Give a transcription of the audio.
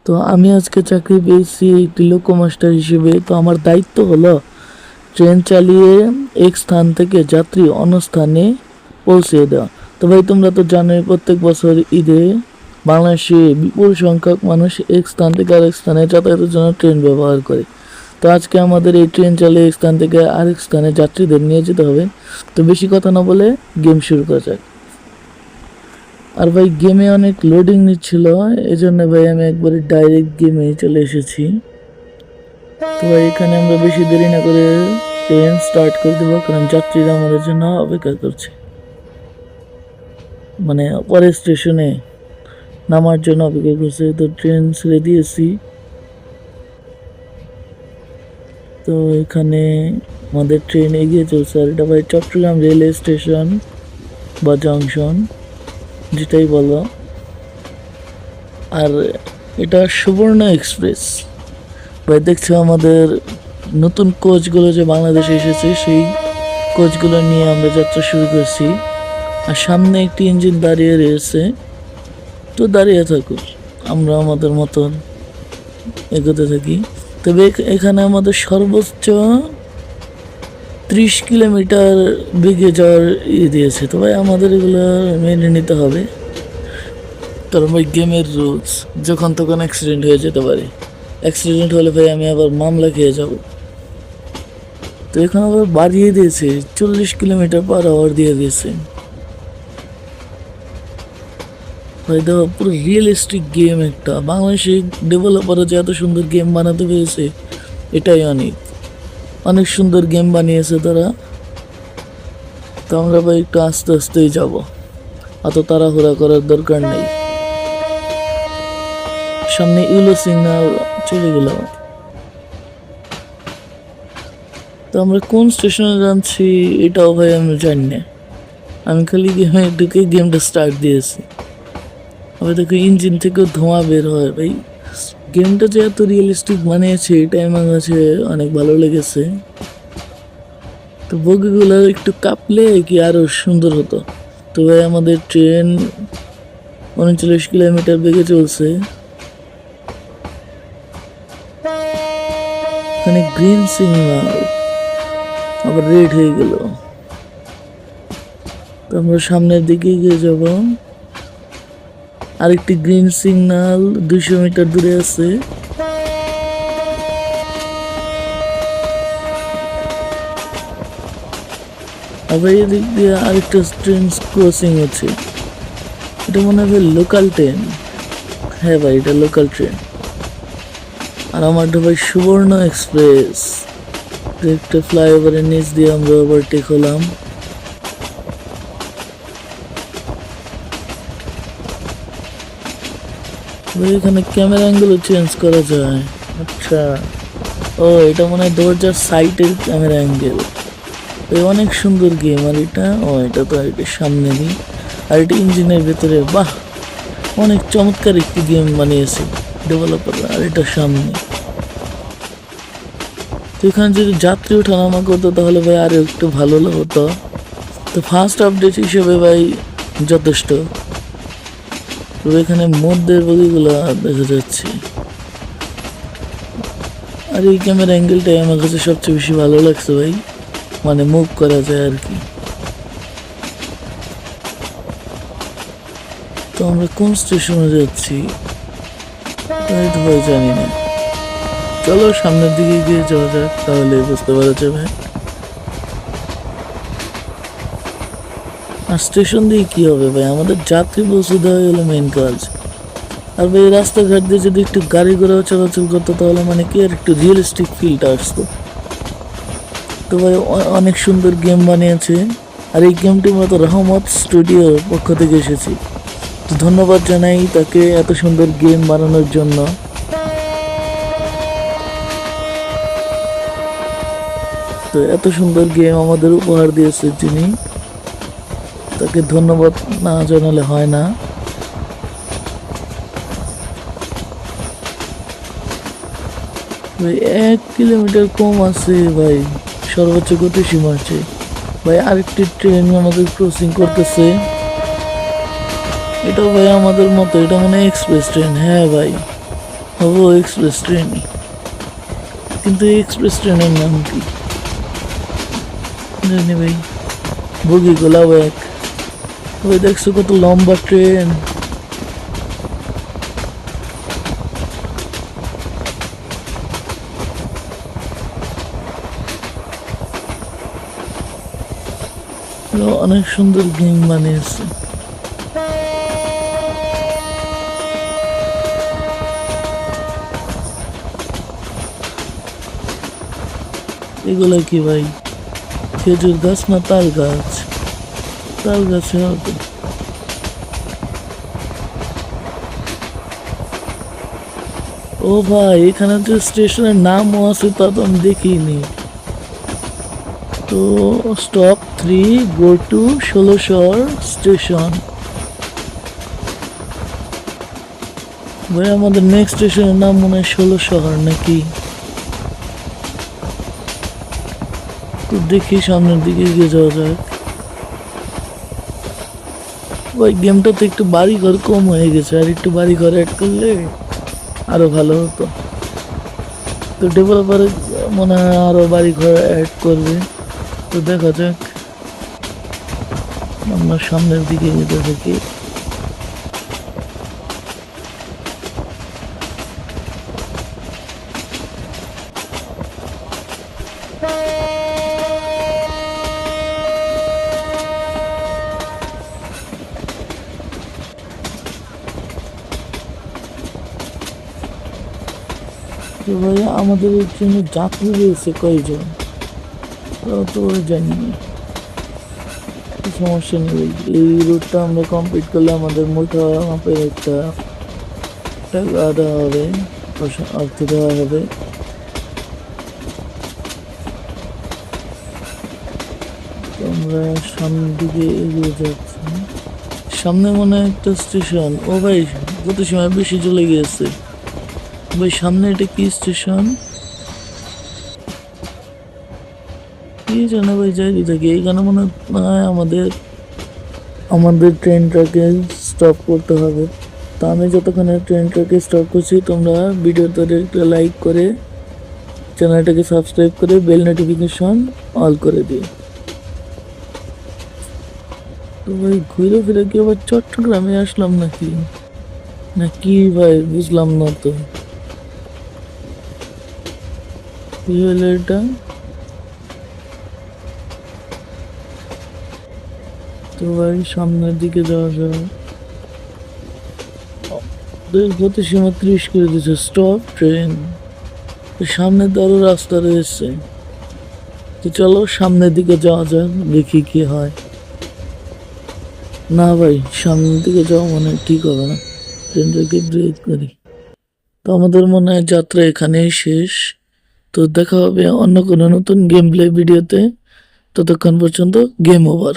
তো আমি আজকে চাকরি পেয়েছি একটি লোকো মাস্টার হিসেবে। তো আমার দায়িত্ব হলো ট্রেন চালিয়ে এক স্থান থেকে যাত্রী অন্য স্থানে পৌঁছে দেওয়া। তো ভাই তোমরা তো জানোই প্রত্যেক বছর ঈদে বাংলাদেশে বিপুল সংখ্যক মানুষ এক স্থান থেকে আরেক স্থানে যাতায়াতের জন্য ট্রেন ব্যবহার করে। তো আজকে আমাদের এই ট্রেন চালিয়ে এক স্থান থেকে আরেক স্থানে যাত্রীদের নিয়ে যেতে হবে। তো বেশি কথা না বলে গেম শুরু করা যাক। আর ভাই গেমে অনেক লোডিং নিচ্ছিল, এই জন্য ভাই আমি একবারে ডাইরেক্ট গেমে চলে এসেছি। তো ভাই এখানে আমরা বেশি দেরি না করে ট্রেন স্টার্ট করে দেবো, কারণ যাত্রীরা আমাদের জন্য অপেক্ষা করছে, মানে পরের স্টেশনে নামার জন্য অপেক্ষা করছে। তো ট্রেন ছেড়ে দিয়েছি। তো এখানে আমাদের ট্রেন এগিয়ে চলছে। আর এটা ভাই চট্টগ্রাম রেলওয়ে স্টেশন বা জংশন, যেটাই বলো। আর এটা সুবর্ণ এক্সপ্রেস। ভাই দেখছো আমাদের নতুন কোচগুলো যে বাংলাদেশে এসেছে, সেই কোচগুলো নিয়ে আমরা যাত্রা শুরু করছি। আর সামনে একটি ইঞ্জিন দাঁড়িয়ে রয়েছে, তো দাঁড়িয়ে থাকুক, আমরা আমাদের মতন এগোতে থাকি। তবে এখানে আমাদের সর্বোচ্চ 30 কিলোমিটার বেগে যাওয়ার দিয়েছে। তো ভাই আমাদের এগুলো মেনে নিতে হবে, কারণ ভাই গেমের রুলস, যখন তখন অ্যাক্সিডেন্ট হয়ে যেতে পারে। অ্যাক্সিডেন্ট হলে ভাই আমি আবার মামলা খেয়ে যাব। তো এখন আবার বাড়িয়ে দিয়েছে, 40 কিলোমিটার/আওয়ার দিয়ে দিয়েছে। ভাই দেখো পুরো রিয়েলিস্টিক গেম একটা। বাংলাদেশি ডেভেলপাররা যে এত সুন্দর গেম বানাতে পেরেছে, এটাই অনেক অনেক সুন্দর গেম বানিয়েছে তারা। তো আমরা ভাই একটু আস্তে আস্তেই যাব, অত তাড়াহুড়া করার দরকার নেই। সামনে ইউলো সিগন্যাল চলে গেল। তো আমরা কোন স্টেশনে যাচ্ছি এটাও ভাই আমি জানি না। আমি খালি গেমে ঢুকে গেমটা স্টার্ট দিয়েছি। আবার দেখো ইঞ্জিন থেকেও ধোঁয়া বের হয়। ভাই গেমটা যে এত রিয়েলিস্টিক বানিয়েছে, এটাই আমার কাছে অনেক ভালো লেগেছে। তো বগিগুলো একটু কাঁপলে কি আরো সুন্দর হতো। তো ভাই আমাদের ট্রেন 39 কিলোমিটার বেগে চলছে। এখানে গ্রিন সিগন্যাল, আবার রেড হয়ে গেল। তো আমরা সামনের দিকে এগিয়ে যাব। আরেকটি গ্রিন সিগন্যাল 200 মিটার দূরে আছে। আবার এদিক দিয়ে আরেকটা ট্রেন ক্রসিং হচ্ছে। এটা মনে হয় লোকাল ট্রেন। হ্যাঁ ভাই, এটা লোকাল ট্রেন। আর আমারটা ভাই সুবর্ণ এক্সপ্রেস। একটা ফ্লাইওভারের নিচ দিয়ে আমরা ওভারটেক হলাম। এখানে ক্যামেরা অ্যাঙ্গেলও চেঞ্জ করা যায়। আচ্ছা, ও এটা মনে হয় দরজার সাইডের ক্যামেরা অ্যাঙ্গেল। অনেক সুন্দর গেম। আর এটা এটা তো এটার সামনেরই। আর এটা ইঞ্জিনের ভেতরে। বাহ, অনেক চমৎকার একটি গেম বানিয়েছে ডেভেলপাররা। আর এটার সামনে তো এখানে যদি যাত্রী ওঠানামা করতো তাহলে ভাই আরো একটু ভালো হতো। তো ফার্স্ট আপডেট হিসেবে ভাই যথেষ্ট। তো এখানে মধ্যের বগিগুলো দেখা যাচ্ছে। আর এই ক্যামেরা অ্যাঙ্গেলটাই আমার কাছে সবচেয়ে বেশি ভালো লাগছে ভাই, মানে মুভ করা যায় আর কি। তো আমরা কোন স্টেশনে যাচ্ছি তাই তো ভাই জানি না। চলো সামনের দিকে গিয়ে যাওয়া যাক, তাহলে বুঝতে পারা যাবে। আর স্টেশন দিয়ে কি হবে ভাই, আমাদের যাত্রী পৌঁছে দেওয়া হলো মেইন কাজ। আর ভাই রাস্তাঘাট দিয়ে যদি একটু গাড়ি ঘোড়া চলাচল করতো, তাহলে মানে কি আর একটু রিয়েলিস্টিক ফিলটা আসতো। তো ভাই অনেক সুন্দর গেম বানিয়েছে। আর এই গেমটি মতো রহমত স্টুডিওর পক্ষ থেকে এসেছে। তো ধন্যবাদ জানাই তাকে এত সুন্দর গেম বানানোর জন্য। তো এত সুন্দর গেম আমাদের উপহার দিয়েছে যিনি, তাকে ধন্যবাদ না জানালে হয় না। 1 কিলোমিটার কম আছে ভাই, সর্বোচ্চ গতি সীমা আছে। ভাই আরেকটি ট্রেন আমাদের ক্রসিং করতেছে। এটাও ভাই আমাদের মতো, এটা মানে এক্সপ্রেস ট্রেন। হ্যাঁ ভাই, হবো এক্সপ্রেস ট্রেনে, কিন্তু এক্সপ্রেস ট্রেনের নাম কি জানি ভাই? বগি গোলাও এক। ওই দেখছো কত লম্বা ট্রেন। অনেক সুন্দর গেম বানিয়েছে। এগুলো কি ভাই, খেজুর গাছ না তাল গাছ? তাল গাছে হবে। ও ভাই, এখানে যে স্টেশনের নামও আছে তা তো আমি দেখিনি। তো স্টপ 3 গো টু 16 স্টেশন। ভাই আমাদের নেক্সট স্টেশনের নাম মনে হয় 16 নাকি? তো দেখি সামনের দিকে এগিয়ে যাওয়া যাক। ওই গেমটাতে একটু বাড়ি ঘর কম হয়ে গেছে, আর একটু বাড়ি ঘর অ্যাড করলে আরো ভালো হতো। তো ডেভেলপার মনে হয় আরো বাড়ি ঘর অ্যাড করবে। তো দেখা যাক, আমরা সামনের দিকে যেতে থাকি। তো ভাই আমাদের ট্রেনে যাত্রী রয়েছে কয়জন তো জানি না। সমস্যা নেই ভাই, এই রুটটা আমরা কমপ্লিট করলে আমাদের মোটা মাপের একটা টাকা দেওয়া হবে, অর্থ দেওয়া হবে। তো আমরা সামনের দিকে এগিয়ে যাচ্ছি। সামনে মনে হয় একটা স্টেশন। ও ভাই, কত সময় বেশি চলে গিয়েছে ভাই। সামনে এটা কি স্টেশন কি জানো ভাই, যাই থাকে এখানে মনে হয় আমাদের আমাদের ট্রেনটাকে স্টপ করতে হবে। তো আমি যতক্ষণে ট্রেনটাকে স্টপ করছি, তোমরা ভিডিওতে একটা লাইক করে চ্যানেলটাকে সাবস্ক্রাইব করে বেল নোটিফিকেশন অল করে দিও। তো ভাই ঘুরে ফিরে কি আবার চট্টগ্রামে আসলাম নাকি, না কি ভাই বুঝলাম না তো কি হলো এটা। তো ভাই সামনের দিকে যাওয়া যায়। গতি সীমা 30 করে দিচ্ছে, স্টপ ট্রেন। সামনে তো আরো রাস্তা রয়েছে। তো চলো সামনের দিকে যাওয়া যাক, দেখি কি হয়। না ভাই, সামনের দিকে যাওয়া মনে হয় ঠিক হবে না, ট্রেনটাকে ব্রেক করি। তো আমাদের মনে হয় যাত্রা এখানেই শেষ। তো দেখা হবে অন্য কোনো নতুন গেম প্লে ভিডিওতে। ততক্ষণ পর্যন্ত গেম ওভার।